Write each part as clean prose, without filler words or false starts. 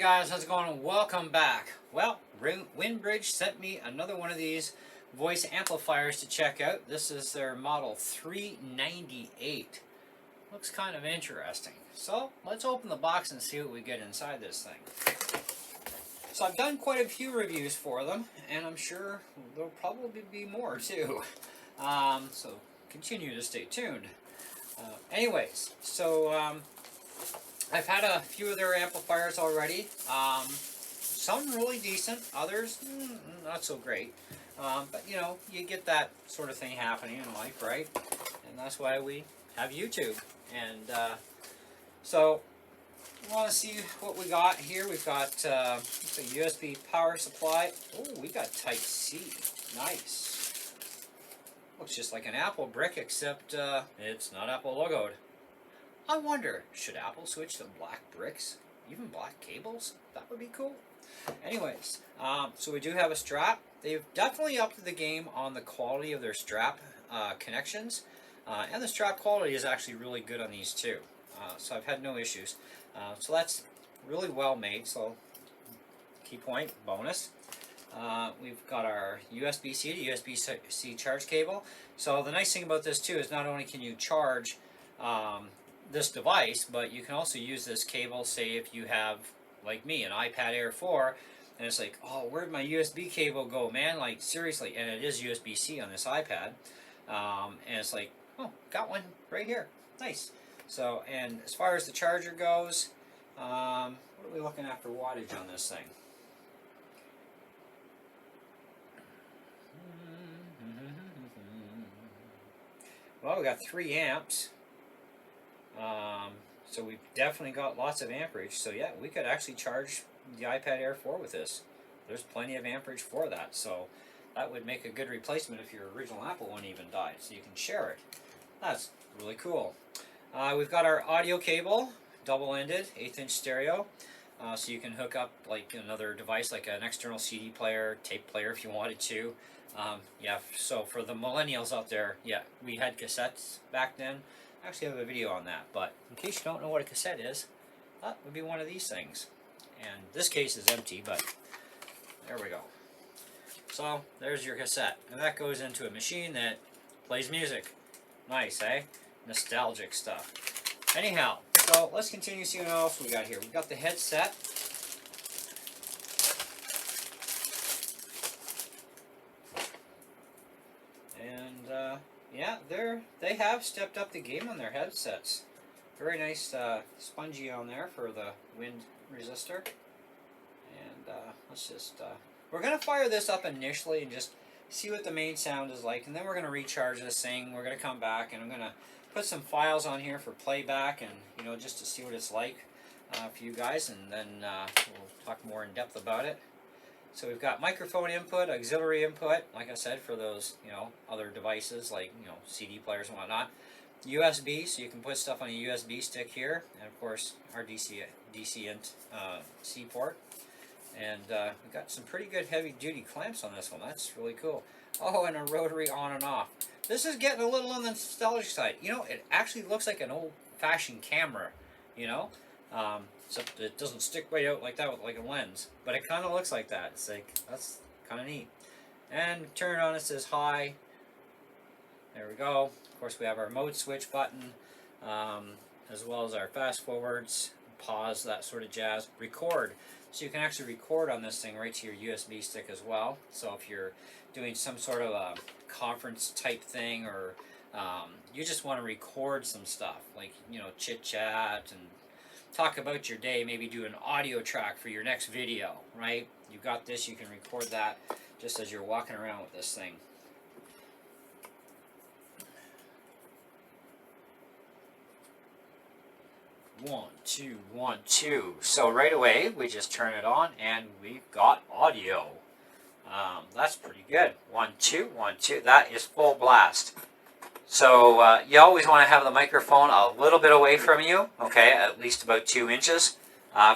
guys, how's it going? Welcome back. Well, Winbridge sent me another one of these voice amplifiers to check out. This is their model 398. Looks kind of interesting. So let's open the box and see what we get inside this thing. So I've done quite a few reviews for them, and I'm sure there'll probably be more too. So continue to stay tuned. Anyways, I've had a few of their amplifiers already. Some really decent, others not so great. But you know, you get that sort of thing happening in life, right? And that's why we have YouTube. And so we want to see what we got here. We've got a USB power supply. Oh, we got Type-C. Nice. Looks just like an Apple brick, except it's not Apple logoed. I wonder, should Apple switch to black bricks? Even black cables? That would be cool. Anyways, so we do have a strap. They've definitely upped the game on the quality of their strap connections. And the strap quality is actually really good on these too. So I've had no issues. So that's really well made. So key point, bonus. We've got our USB-C to USB-C charge cable. So the nice thing about this too is not only can you charge this device, but you can also use this cable, say if you have, like me, an iPad Air 4, and it's like, oh, where'd my USB cable go, man? Like, seriously. And it is USB-C on this iPad. And it's like, oh, got one right here. Nice. So, and as far as the charger goes, what are we looking at for wattage on this thing? Well, we got 3 amps. So we've definitely got lots of amperage. So yeah, we could actually charge the iPad Air 4 with this. There's plenty of amperage for that. So that would make a good replacement if your original Apple one even died. So you can share it. That's really cool. We've got our audio cable, double-ended, 1/8" stereo. So you can hook up like another device, like an external CD player, tape player if you wanted to. Yeah, so for the millennials out there, yeah, we had cassettes back then. I actually have a video on that, but in case you don't know what a cassette is, that would be one of these things. And this case is empty, but there we go. So there's your cassette, and that goes into a machine that plays music. Nice, eh? Nostalgic stuff. Anyhow, so let's continue seeing what else we got here. We've got the headset. And yeah, they have stepped up the game on their headsets. Very nice spongy on there for the wind resistor. And let's just we're gonna fire this up initially and just see what the main sound is like, and then we're gonna recharge this thing. We're gonna come back and I'm gonna put some files on here for playback, and you know, just to see what it's like for you guys, and then we'll talk more in depth about it. So we've got microphone input, auxiliary input, like I said, for those, you know, other devices like, you know, CD players and whatnot. USB, so you can put stuff on a USB stick here, and of course our DC and C port. And we've got some pretty good heavy duty clamps on this one. That's really cool. Oh, and a rotary on and off. This is getting a little on the nostalgic side. You know, it actually looks like an old-fashioned camera, you know? Except it doesn't stick right out like that with like a lens. But it kind of looks like that. It's like, that's kind of neat. And turn it on, it says hi. There we go. Of course, we have our mode switch button, as well as our fast forwards, pause, that sort of jazz. Record. So you can actually record on this thing right to your USB stick as well. So if you're doing some sort of a conference type thing, or you just want to record some stuff, like, you know, chit chat and talk about your day, maybe do an audio track for your next video, right? You got this, you can record that just as you're walking around with this thing. One, two, 1, 2. So right away, we just turn it on, and we've got audio. That's pretty good. 1, 2, 1, 2. That is full blast. So you always want to have the microphone a little bit away from you, okay, at least about 2 inches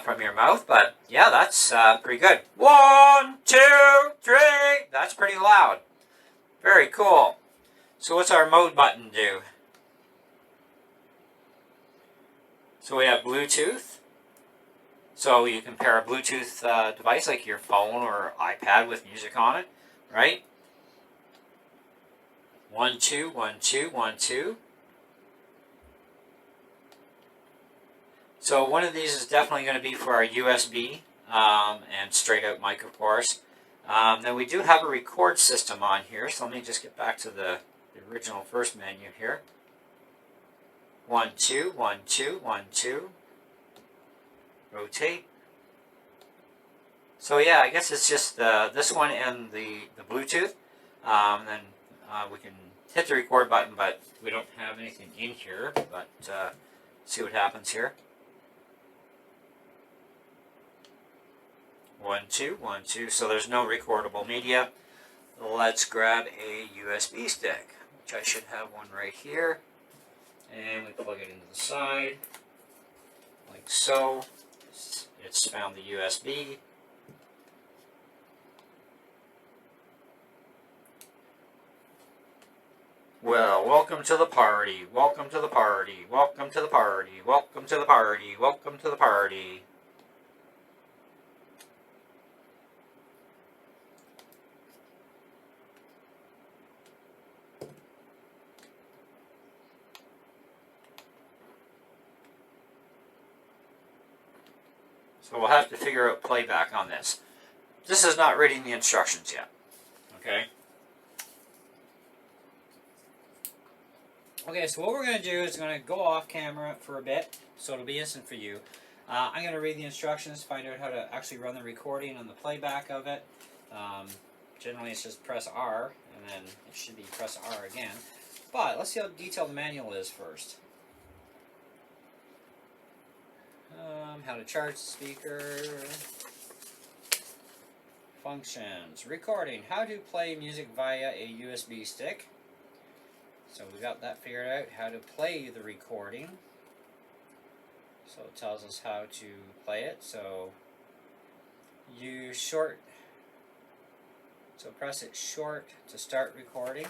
from your mouth. But yeah, that's pretty good. 1, 2, 3. That's pretty loud. Very cool. So what's our mode button do? So we have Bluetooth, So you can pair a Bluetooth device like your phone or iPad with music on it, right? 1, 2, 1, 2, 1, 2. So one of these is definitely going to be for our USB and straight out mic, of course. Then we do have a record system on here, so let me just get back to the original first menu here. 1, 2, 1, 2, 1, 2. Rotate. So yeah, I guess it's just this one and the Bluetooth. Then we can hit the record button, but we don't have anything in here. But see what happens here. 1, 2, 1, 2. So there's no recordable media. Let's grab a USB stick, which I should have one right here. And we plug it into the side, like so. It's found the USB. Well, welcome to the party. Welcome to the party. Welcome to the party. Welcome to the party. Welcome to the party. So we'll have to figure out playback on this. This is not reading the instructions yet. Okay? Okay, so what we're going to do is going to go off camera for a bit, so it'll be instant for you. I'm going to read the instructions, find out how to actually run the recording and the playback of it. Generally it's just press R, and then it should be press R again. But let's see how detailed the manual is first. How to charge the speaker. Functions. Recording. How to play music via a USB stick. So we got that figured out. How to play the recording. So it tells us how to play it. So use short. So press it short to start recording.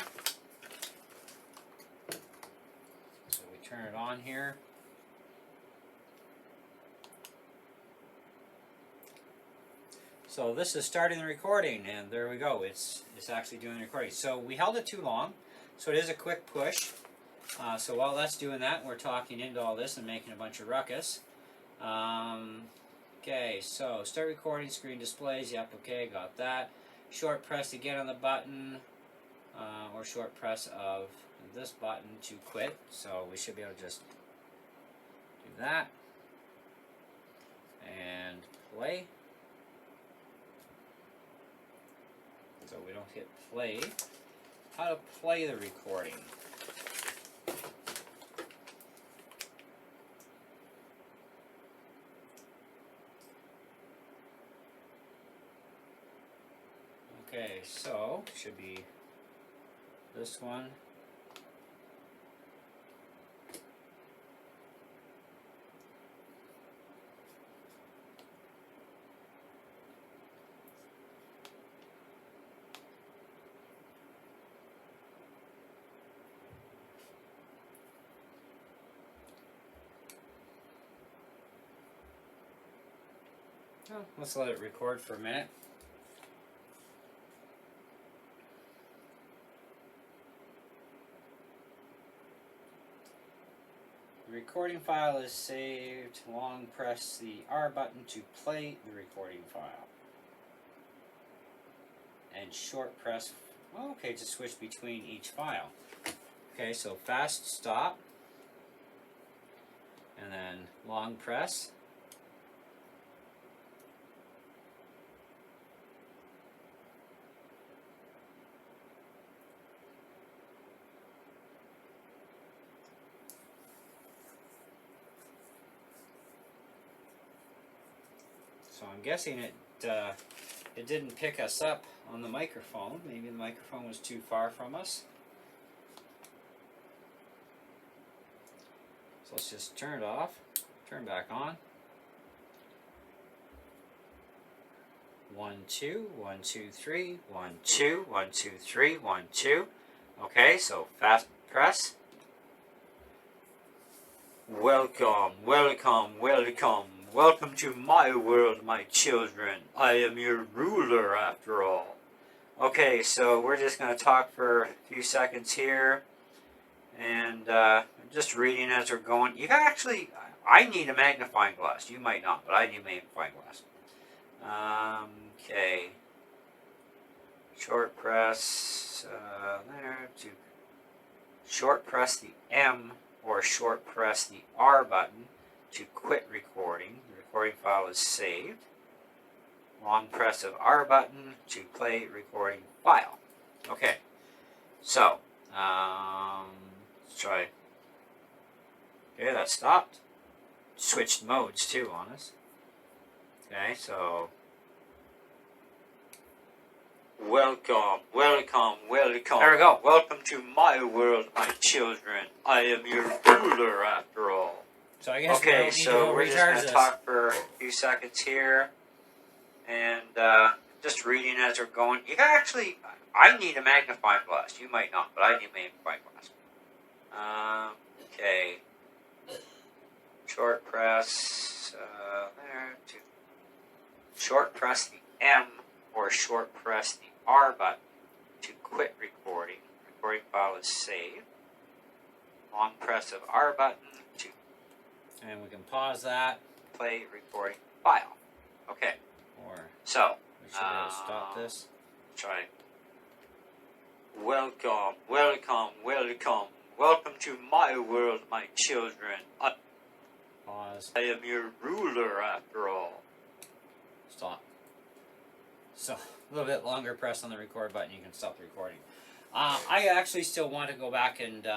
So we turn it on here. So this is starting the recording, and there we go. It's actually doing the recording. So we held it too long, so it is a quick push. So while that's doing that, we're talking into all this and making a bunch of ruckus. Okay, so start recording, screen displays. Yep, okay, got that. Short press to get on the button, or short press of this button to quit. So we should be able to just do that and play. So we don't hit play. How to play the recording. Okay, so should be this one. Let's let it record for a minute. The recording file is saved. Long press the R button to play the recording file. And short press, okay, to switch between each file. Okay, so fast stop. And then long press. So I'm guessing it didn't pick us up on the microphone. Maybe the microphone was too far from us. So let's just turn it off, turn back on. 1, 2, 1, 2, 3, 1, 2, 1, 2, 3, 1, 2. Okay, so fast press. Welcome, welcome, welcome, Welcome to my world, my children. I am your ruler after all. Okay, so we're just going to talk for a few seconds here. And I'm just reading as we're going. You got actually, I need a magnifying glass. You might not, but I need a magnifying glass. Okay. Short press there to short press the M or short press the R button to quit recording. The recording file is saved. Long press of R button to play recording file. Okay, so let's try. Okay, that stopped. Switched modes too on us. Okay, so welcome. There we go. Welcome to my world, my children. I am your ruler after all. So I guess okay, so we're just going to talk for a few seconds here. And just reading as we're going. You got actually, I need a magnifying glass. You might not, but I need a magnifying glass. Okay. Short press there to short press the M or short press the R button to quit recording. Recording file is saved. Long press of R button to, and we can pause that. Play recording file. Okay. Or so we should be able to stop this. Try. Welcome. Welcome to my world, my children. Pause. I am your ruler after all. Stop. So, a little bit longer press on the record button, you can stop the recording. I actually still want to go back and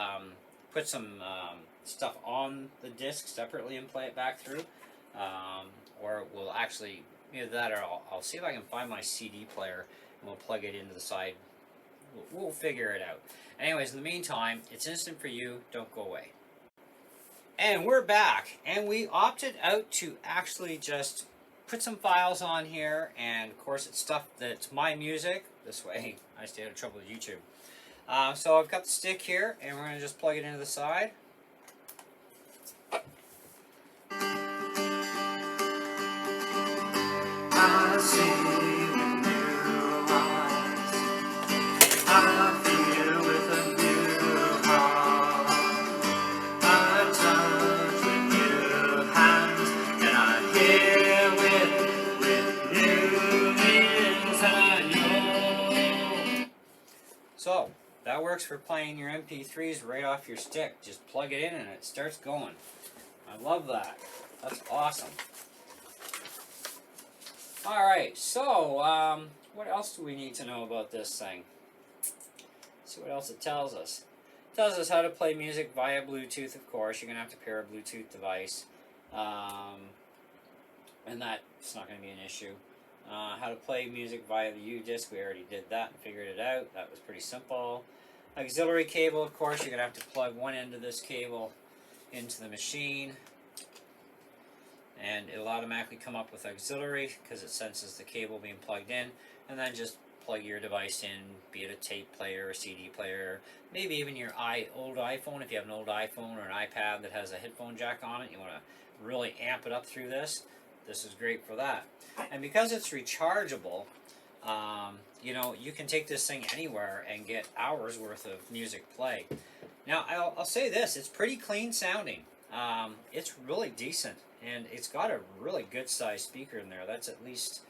put some stuff on the disc separately and play it back through. Or we'll actually, either that or I'll see if I can find my CD player and we'll plug it into the side. We'll figure it out. Anyways, in the meantime, it's instant for you. Don't go away. And we're back. And we opted out to actually just put some files on here, and of course it's stuff that's my music. This way I stay out of trouble with YouTube. So I've got the stick here, and we're going to just plug it into the side. I see with new eyes. I feel with a new heart. I touch with new hands, and I hear with new ears, and I know. So that works for playing your MP3s right off your stick. Just plug it in and it starts going. I love that. That's awesome. Alright, so what else do we need to know about this thing? Let's see what else it tells us. It tells us how to play music via Bluetooth, of course. You're going to have to pair a Bluetooth device. And that's not going to be an issue. How to play music via the U-disc, we already did that and figured it out. That was pretty simple. Auxiliary cable, of course, you're going to have to plug one end of this cable into the machine. And it'll automatically come up with auxiliary because it senses the cable being plugged in. And then just plug your device in, be it a tape player, a CD player, maybe even your old iPhone. If you have an old iPhone or an iPad that has a headphone jack on it, you want to really amp it up through this. This is great for that. And because it's rechargeable, you know, you can take this thing anywhere and get hours worth of music play. Now, I'll say this, it's pretty clean sounding. It's really decent, and it's got a really good sized speaker in there. That's at least,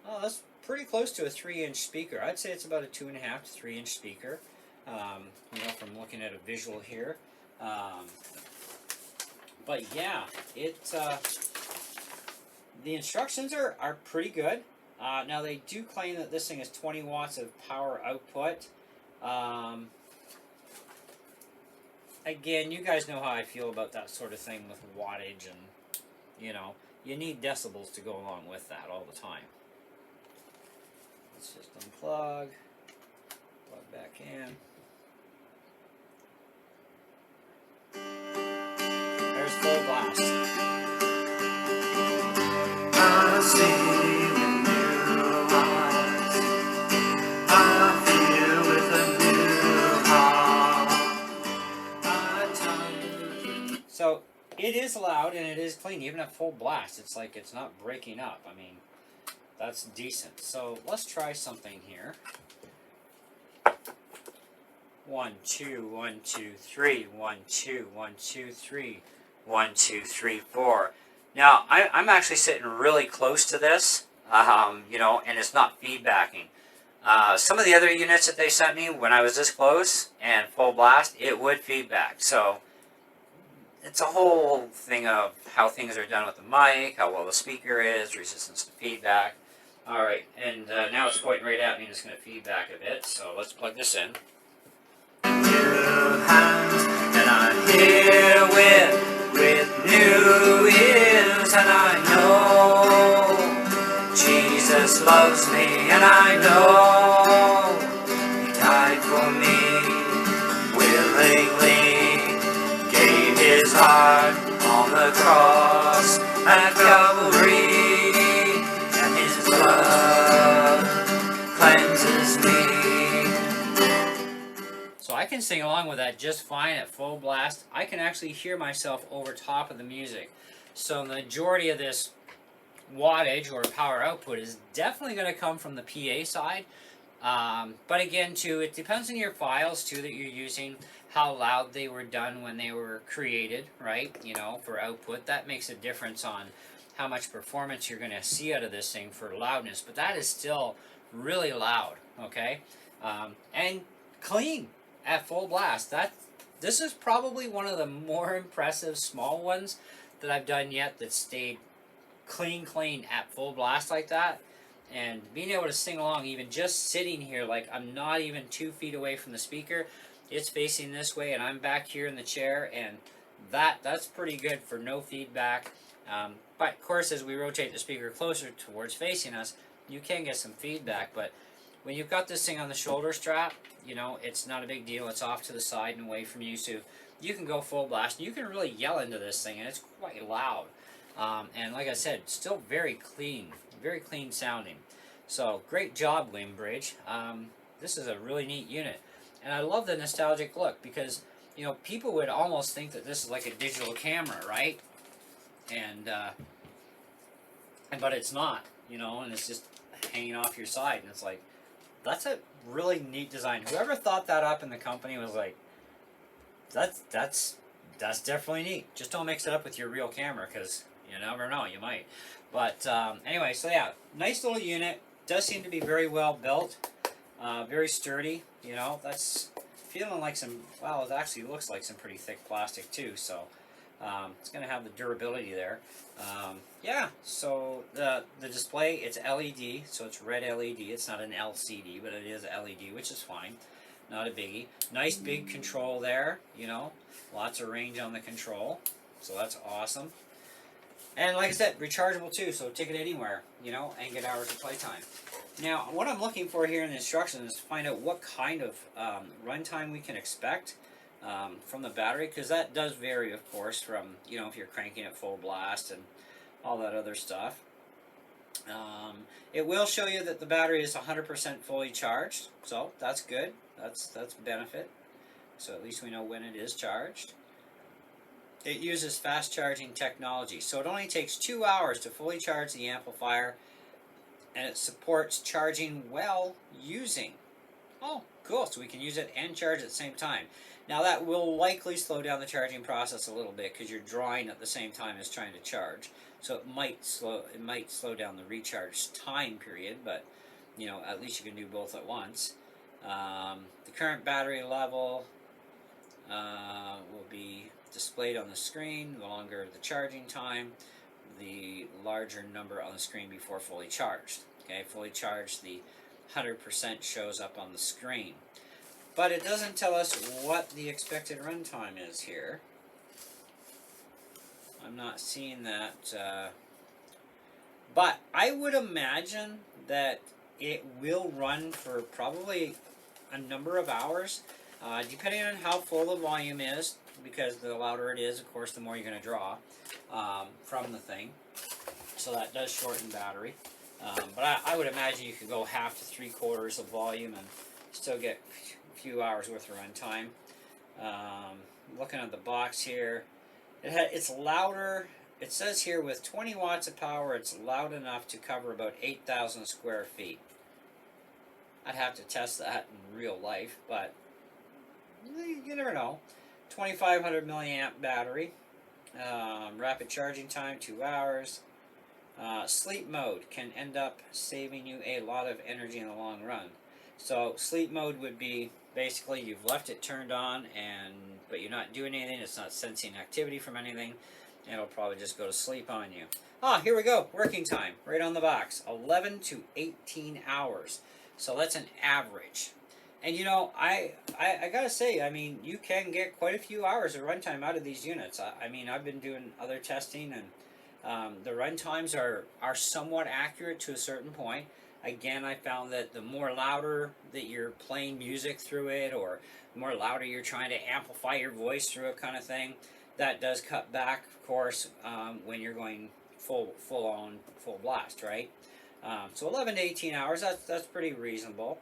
oh, that's pretty close to a 3-inch speaker. I'd say it's about a 2.5 to 3-inch speaker, you know, from looking at a visual here. But yeah, the instructions are pretty good. Now they do claim that this thing has 20 watts of power output. Again, you guys know how I feel about that sort of thing with wattage, and you know, you need decibels to go along with that all the time. Let's just unplug, plug back in. There's full blast. I see with new eyes. I feel with a new heart. So it is loud and it is clean, even at full blast. It's like it's not breaking up. I mean, that's decent. So let's try something here. 1, 2, 1, 2, 3, 1, 2, 1, 2, 3, 1, 2, 3, 4. Now I'm actually sitting really close to this, you know, and it's not feedbacking. Some of the other units that they sent me, when I was this close and full blast, it would feedback. So it's a whole thing of how things are done with the mic, how well the speaker is, resistance to feedback. Alright, and now it's pointing right at me and it's going to feedback a bit, so let's plug this in. New hands, and I'm here with new ears, and I know Jesus loves me, and I know He died for me willingly, gave His heart on the cross at Calvary, and His blood cleanses me. So I can sing along with that just fine at full blast. I can actually hear myself over top of the music. So the majority of this wattage or power output is definitely going to come from the PA side. But again, too, it depends on your files, too, that you're using, how loud they were done when they were created, right? You know, for output. That makes a difference on how much performance you're going to see out of this thing for loudness. But that is still really loud, okay? And clean at full blast. This is probably one of the more impressive small ones that I've done yet that stayed clean at full blast like that. And being able to sing along, even just sitting here, like I'm not even 2 feet away from the speaker, it's facing this way and I'm back here in the chair, and that's pretty good for no feedback. But of course, as we rotate the speaker closer towards facing us, you can get some feedback. But when you've got this thing on the shoulder strap, you know, it's not a big deal. It's off to the side and away from you, so you can go full blast. You can really yell into this thing, and it's quite loud. And like I said, still very clean sounding. So great job, Winbridge. This is a really neat unit, and I love the nostalgic look because, you know, people would almost think that this is like a digital camera, right? And but it's not, you know, and it's just hanging off your side, and it's like, that's a really neat design. Whoever thought that up in the company was like, that's definitely neat. Just don't mix it up with your real camera, because you never know, you might. But anyway, so yeah, nice little unit. Does seem to be very well built, very sturdy. You know, that's feeling like some. Well, it actually looks like some pretty thick plastic too. So it's going to have the durability there. Yeah. So the display, it's LED, so it's red LED. It's not an LCD, but it is LED, which is fine. Not a biggie. Nice big control there. You know, lots of range on the control, so that's awesome. And like I said, rechargeable too, so take it anywhere, you know, and get hours of playtime. Now, what I'm looking for here in the instructions is to find out what kind of runtime we can expect from the battery, because that does vary, of course, from, you know, if you're cranking at full blast and all that other stuff. It will show you that the battery is 100% fully charged, so that's good. That's a benefit. So at least we know when it is charged. It uses fast charging technology, so it only takes 2 hours to fully charge the amplifier, and it supports charging while using. Oh, cool, so we can use it and charge at the same time. Now that will likely slow down the charging process a little bit because you're drawing at the same time as trying to charge. So it might slow down the recharge time period, but you know, at least you can do both at once. The current battery level will be displayed on the screen. The longer the charging time, the larger number on the screen before fully charged. Okay, fully charged, the 100% shows up on the screen. But it doesn't tell us what the expected runtime is here. I'm not seeing that. But I would imagine that it will run for probably a number of hours, depending on how full the volume is, because the louder it is, of course, the more you're going to draw from the thing. So that does shorten battery. But I would imagine you could go half to 3/4 of volume and still get a few hours worth of runtime. Looking at the box here, It's louder. It says here with 20 watts of power, it's loud enough to cover about 8,000 square feet. I'd have to test that in real life, but you never know. 2,500 milliamp battery. Rapid charging time, 2 hours. Sleep mode can end up saving you a lot of energy in the long run. So sleep mode would be basically you've left it turned on, but you're not doing anything. It's not sensing activity from anything. And it'll probably just go to sleep on you. Here we go. Working time, right on the box. 11 to 18 hours. So that's an average. And you know, I gotta say, I mean, you can get quite a few hours of runtime out of these units. I mean, I've been doing other testing, and the run times are somewhat accurate to a certain point. Again, I found that the more louder that you're playing music through it, or the more louder you're trying to amplify your voice through it, kind of thing, that does cut back, of course, when you're going full blast, right? So 11 to 18 hours, that's pretty reasonable.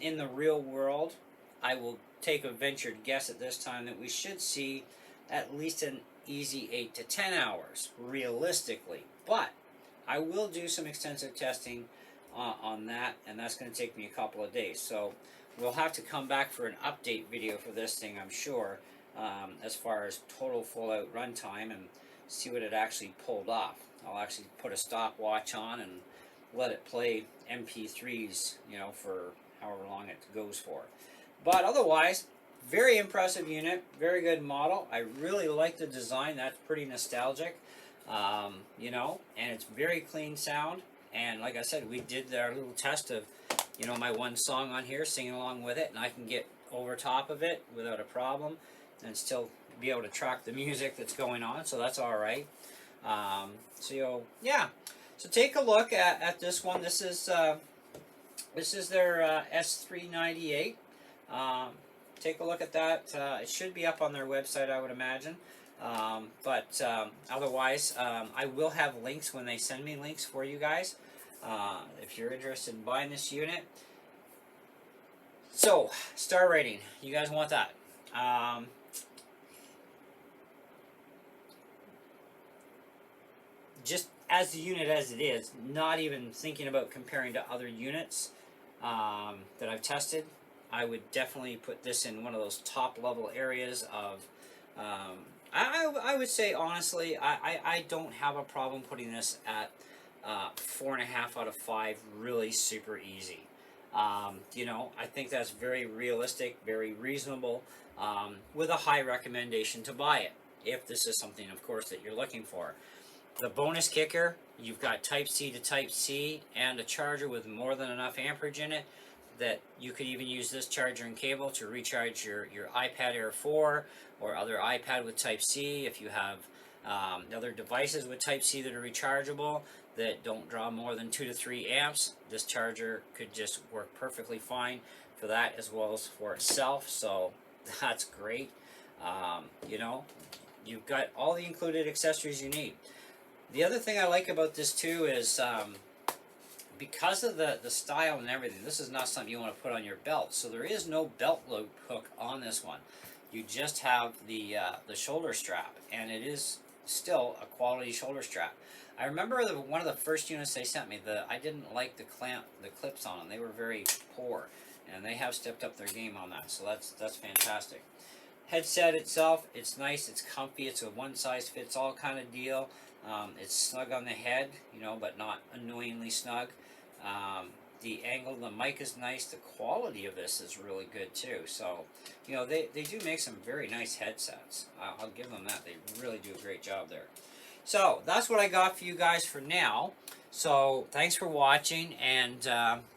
In the real world, I will take a ventured guess at this time that we should see at least an easy 8 to 10 hours, realistically. But I will do some extensive testing on that, and that's going to take me a couple of days. So we'll have to come back for an update video for this thing, I'm sure, as far as total full-out runtime, and see what it actually pulled off. I'll actually put a stopwatch on and let it play MP3s, you know, for however long it goes for. But otherwise, very impressive unit, very good model. I really like the design. That's pretty nostalgic, you know, and it's very clean sound. And like I said, we did our little test of, you know, my one song on here, singing along with it, and I can get over top of it without a problem and still be able to track the music that's going on, so that's all right. So yeah, so take a look at this one. This is their S398. Take a look at that. It should be up on their website, I would imagine. But otherwise, I will have links when they send me links for you guys, if you're interested in buying this unit. So, star rating. You guys want that? Just as the unit as it is, not even thinking about comparing to other units that I've tested, I would definitely put this in one of those top level areas of I would say, honestly, I don't have a problem putting this at 4.5 out of 5, really super easy. You know, I think that's very realistic, very reasonable, with a high recommendation to buy it, if this is something, of course, that you're looking for. The bonus kicker, you've got Type-C to Type-C and a charger with more than enough amperage in it that you could even use this charger and cable to recharge your iPad Air 4 or other iPad with Type-C. If you have other devices with Type-C that are rechargeable that don't draw more than 2 to 3 amps, this charger could just work perfectly fine for that as well as for itself, so that's great. You know, you've got all the included accessories you need. The other thing I like about this too is because of the style and everything, this is not something you want to put on your belt. So there is no belt loop hook on this one. You just have the shoulder strap, and it is still a quality shoulder strap. I remember one of the first units they sent me, I didn't like the clips on them. They were very poor, and they have stepped up their game on that, so that's fantastic. Headset itself, it's nice, it's comfy, it's a one-size-fits-all kind of deal. It's snug on the head, you know, but not annoyingly snug. The angle of the mic is nice. The quality of this is really good too. So, you know, they do make some very nice headsets. I'll give them that. They really do a great job there. So, that's what I got for you guys for now. So, thanks for watching, and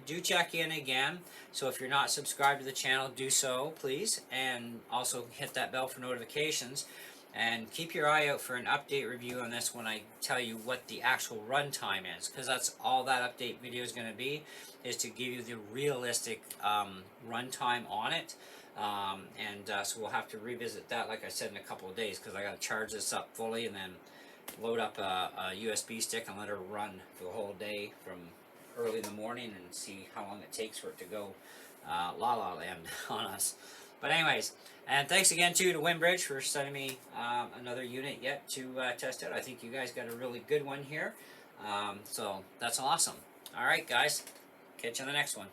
do check in again. So, if you're not subscribed to the channel, do so, please. And also hit that bell for notifications. And keep your eye out for an update review on this when I tell you what the actual runtime is, because that's all that update video is going to be, is to give you the realistic runtime on it. So we'll have to revisit that, like I said, in a couple of days, because I got to charge this up fully and then load up a USB stick and let her run for the whole day from early in the morning and see how long it takes for it to go la la land on us. But anyways, and thanks again to Winbridge for sending me another unit yet to test out. I think you guys got a really good one here. So that's awesome. All right, guys. Catch you on the next one.